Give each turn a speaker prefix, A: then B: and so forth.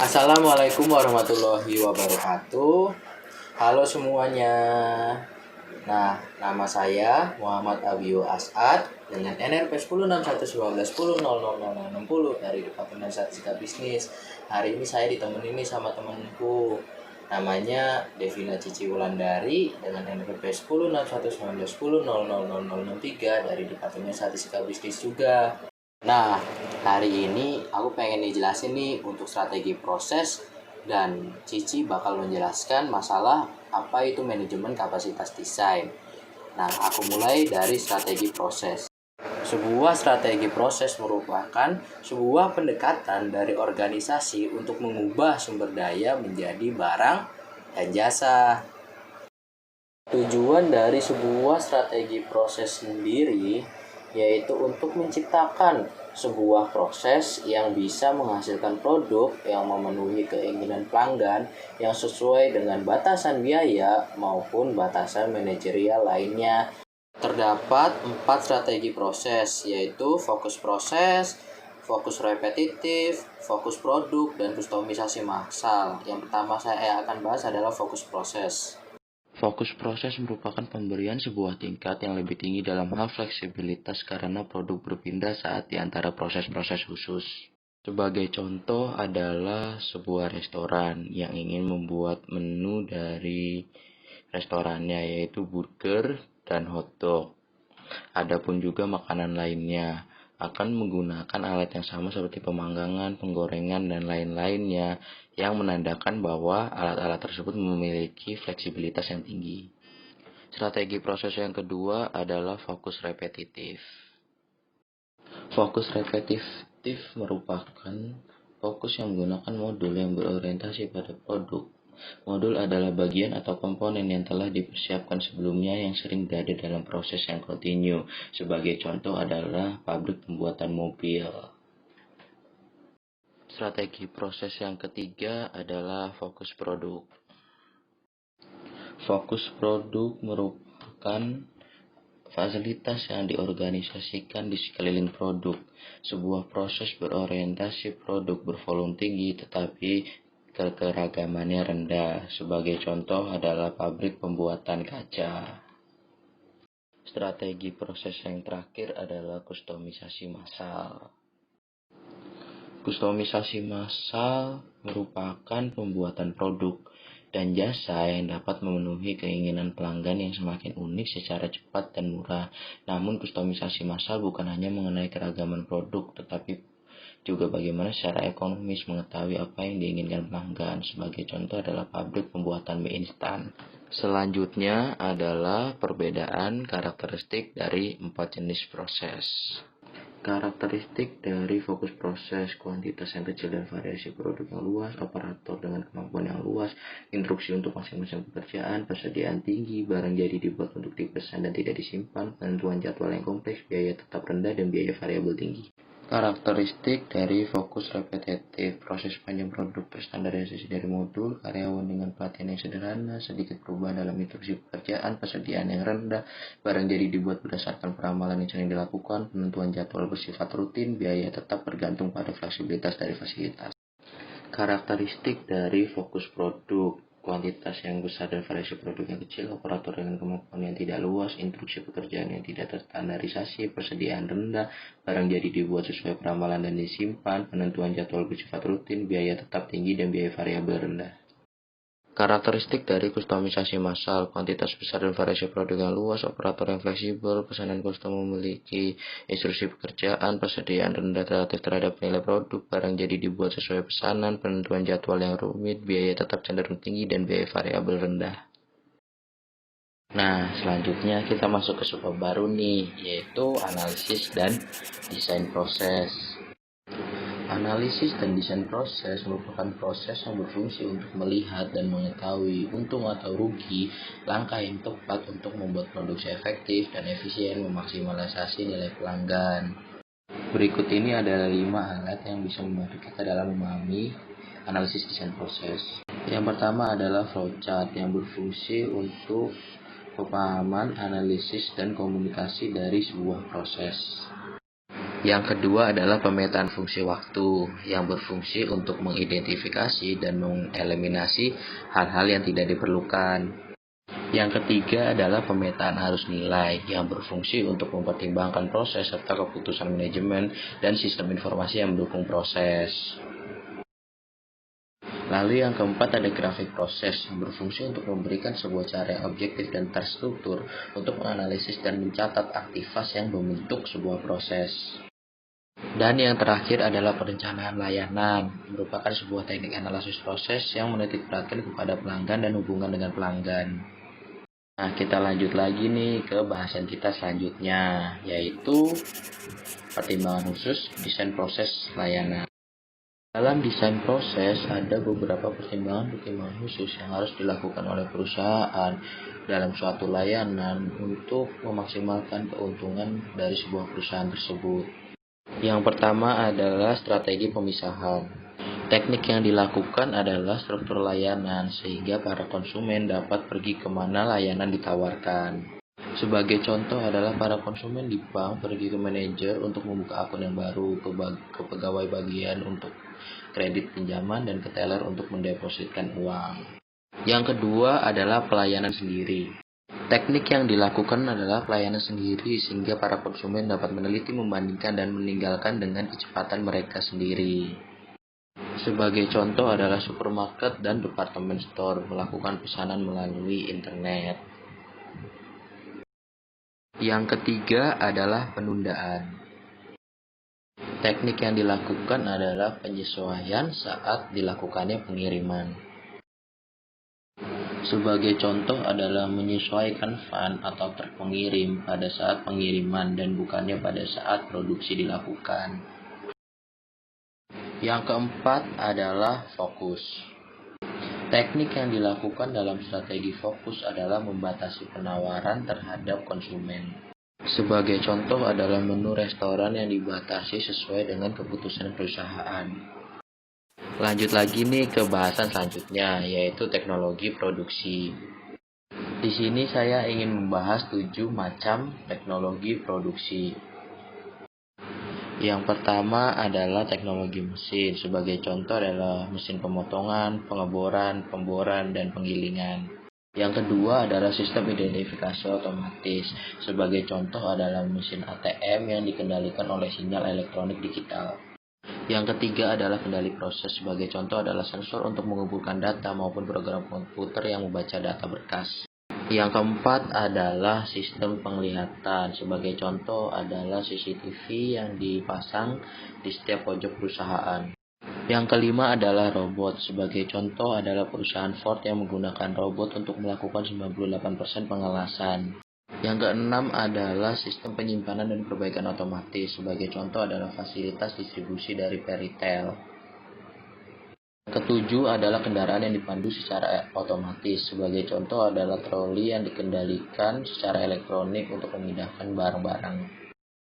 A: Assalamualaikum warahmatullahi wabarakatuh. Halo semuanya. Nah, nama saya Muhammad Abiyu As'ad dengan NRP 106119100060 dari Departemen Statistika Bisnis. Hari ini saya ditemenin nih sama temanku. Namanya Devina Cici Wulandari dengan NRP 106119100063 dari Departemen Statistika Bisnis juga. Nah, hari ini aku pengen dijelasin nih untuk strategi proses dan Cici bakal menjelaskan masalah apa itu manajemen kapasitas desain. Nah, aku mulai dari strategi proses. Sebuah strategi proses merupakan sebuah pendekatan dari organisasi untuk mengubah sumber daya menjadi barang dan jasa. Tujuan dari sebuah strategi proses sendiri yaitu untuk menciptakan sebuah proses yang bisa menghasilkan produk yang memenuhi keinginan pelanggan yang sesuai dengan batasan biaya maupun batasan manajerial lainnya. Terdapat 4 strategi proses, yaitu fokus proses, fokus repetitif, fokus produk, dan kustomisasi massal. Yang pertama saya akan bahas adalah fokus proses. Fokus proses merupakan pemberian sebuah tingkat yang lebih tinggi dalam hal fleksibilitas karena produk berpindah saat di antara proses-proses khusus. Sebagai contoh adalah sebuah restoran yang ingin membuat menu dari restorannya yaitu burger dan hotdog. Adapun juga makanan lainnya akan menggunakan alat yang sama seperti pemanggangan, penggorengan, dan lain-lainnya yang menandakan bahwa alat-alat tersebut memiliki fleksibilitas yang tinggi. Strategi proses yang kedua adalah fokus repetitif. Fokus repetitif merupakan fokus yang menggunakan modul yang berorientasi pada produk. Modul adalah bagian atau komponen yang telah dipersiapkan sebelumnya yang sering berada dalam proses yang kontinu. Sebagai contoh adalah pabrik pembuatan mobil. Strategi proses yang ketiga adalah fokus produk. Fokus produk merupakan fasilitas yang diorganisasikan di sekeliling produk. Sebuah proses berorientasi produk bervolume tinggi tetapi kekeragamannya rendah. Sebagai contoh adalah pabrik pembuatan kaca. Strategi proses yang terakhir adalah kustomisasi massal. Kustomisasi massal merupakan pembuatan produk dan jasa yang dapat memenuhi keinginan pelanggan yang semakin unik secara cepat dan murah. Namun kustomisasi massal bukan hanya mengenai keragaman produk, tetapi juga bagaimana secara ekonomis mengetahui apa yang diinginkan pelanggan. Sebagai contoh adalah pabrik pembuatan mie instan. Selanjutnya adalah perbedaan karakteristik dari 4 jenis proses. Karakteristik dari fokus proses, kuantitas yang kecil dan variasi produk yang luas, operator dengan kemampuan yang luas, instruksi untuk masing-masing pekerjaan, persediaan tinggi, barang jadi dibuat untuk dipesan dan tidak disimpan, penentuan jadwal yang kompleks, biaya tetap rendah, dan biaya variabel tinggi. Karakteristik dari fokus repetitif, proses panjang produk, standarisasi dari modul, karyawan dengan pelatihan yang sederhana, sedikit perubahan dalam instruksi pekerjaan, persediaan yang rendah, barang jadi dibuat berdasarkan peramalan yang sering dilakukan, penentuan jadwal bersifat rutin, biaya tetap bergantung pada fleksibilitas dari fasilitas. Karakteristik dari fokus produk, kuantitas yang besar dan variasi produk yang kecil, operator dengan kemampuan yang tidak luas, instruksi pekerjaan yang tidak terstandarisasi, persediaan rendah, barang jadi dibuat sesuai peramalan dan disimpan, penentuan jadwal bersifat rutin, biaya tetap tinggi, dan biaya variabel rendah. Karakteristik dari kustomisasi massal, kuantitas besar dan variasi produk yang luas, operator yang fleksibel, pesanan custom memiliki instruksi pekerjaan, persediaan rendah relatif terhadap nilai produk, barang jadi dibuat sesuai pesanan, penentuan jadwal yang rumit, biaya tetap cenderung tinggi, dan biaya variabel rendah. Nah, selanjutnya kita masuk ke sub baru nih, yaitu analisis dan desain proses. Analisis dan desain proses merupakan proses yang berfungsi untuk melihat dan mengetahui untung atau rugi, langkah yang tepat untuk membuat produksi efektif dan efisien memaksimalisasi nilai pelanggan. Berikut ini adalah 5 alat yang bisa membantu kita dalam memahami analisis desain proses. Yang pertama adalah flowchart yang berfungsi untuk pemahaman, analisis, dan komunikasi dari sebuah proses. Yang kedua adalah pemetaan fungsi waktu yang berfungsi untuk mengidentifikasi dan mengeliminasi hal-hal yang tidak diperlukan. Yang ketiga adalah pemetaan arus nilai yang berfungsi untuk mempertimbangkan proses serta keputusan manajemen dan sistem informasi yang mendukung proses. Lalu yang keempat ada grafik proses yang berfungsi untuk memberikan sebuah cara yang objektif dan terstruktur untuk menganalisis dan mencatat aktivitas yang membentuk sebuah proses. Dan yang terakhir adalah perencanaan layanan, merupakan sebuah teknik analisis proses yang menitik beratkan kepada pelanggan dan hubungan dengan pelanggan. Nah, kita lanjut lagi nih ke bahasan kita selanjutnya, yaitu pertimbangan khusus desain proses layanan. Dalam desain proses, ada beberapa pertimbangan khusus yang harus dilakukan oleh perusahaan dalam suatu layanan untuk memaksimalkan keuntungan dari sebuah perusahaan tersebut. Yang pertama adalah strategi pemisahan. Teknik yang dilakukan adalah struktur layanan, sehingga para konsumen dapat pergi kemana layanan ditawarkan. Sebagai contoh adalah para konsumen di bank pergi ke manajer untuk membuka akun yang baru, ke pegawai bagian untuk kredit pinjaman, dan ke teller untuk mendepositkan uang. Yang kedua adalah pelayanan sendiri. Teknik yang dilakukan adalah pelayanan sendiri sehingga para konsumen dapat meneliti, membandingkan, dan meninggalkan dengan kecepatan mereka sendiri. Sebagai contoh adalah supermarket dan department store melakukan pesanan melalui internet. Yang ketiga adalah penundaan. Teknik yang dilakukan adalah penyesuaian saat dilakukannya pengiriman. Sebagai contoh adalah menyesuaikan van atau truk pengirim pada saat pengiriman dan bukannya pada saat produksi dilakukan. Yang keempat adalah fokus. Teknik yang dilakukan dalam strategi fokus adalah membatasi penawaran terhadap konsumen. Sebagai contoh adalah menu restoran yang dibatasi sesuai dengan keputusan perusahaan. Lanjut lagi nih ke bahasan selanjutnya, yaitu teknologi produksi. Di sini saya ingin membahas 7 macam teknologi produksi. Yang pertama adalah teknologi mesin. Sebagai contoh adalah mesin pemotongan, pengeboran, pemboran, dan penggilingan. Yang kedua adalah sistem identifikasi otomatis. Sebagai contoh adalah mesin ATM yang dikendalikan oleh sinyal elektronik digital. Yang ketiga adalah kendali proses. Sebagai contoh adalah sensor untuk mengumpulkan data maupun program komputer yang membaca data berkas. Yang keempat adalah sistem penglihatan. Sebagai contoh adalah CCTV yang dipasang di setiap pojok perusahaan. Yang kelima adalah robot. Sebagai contoh adalah perusahaan Ford yang menggunakan robot untuk melakukan 98% pengawasan. Yang keenam adalah sistem penyimpanan dan perbaikan otomatis. Sebagai contoh adalah fasilitas distribusi dari retail. Ketujuh adalah kendaraan yang dipandu secara otomatis. Sebagai contoh adalah troli yang dikendalikan secara elektronik untuk memindahkan barang-barang.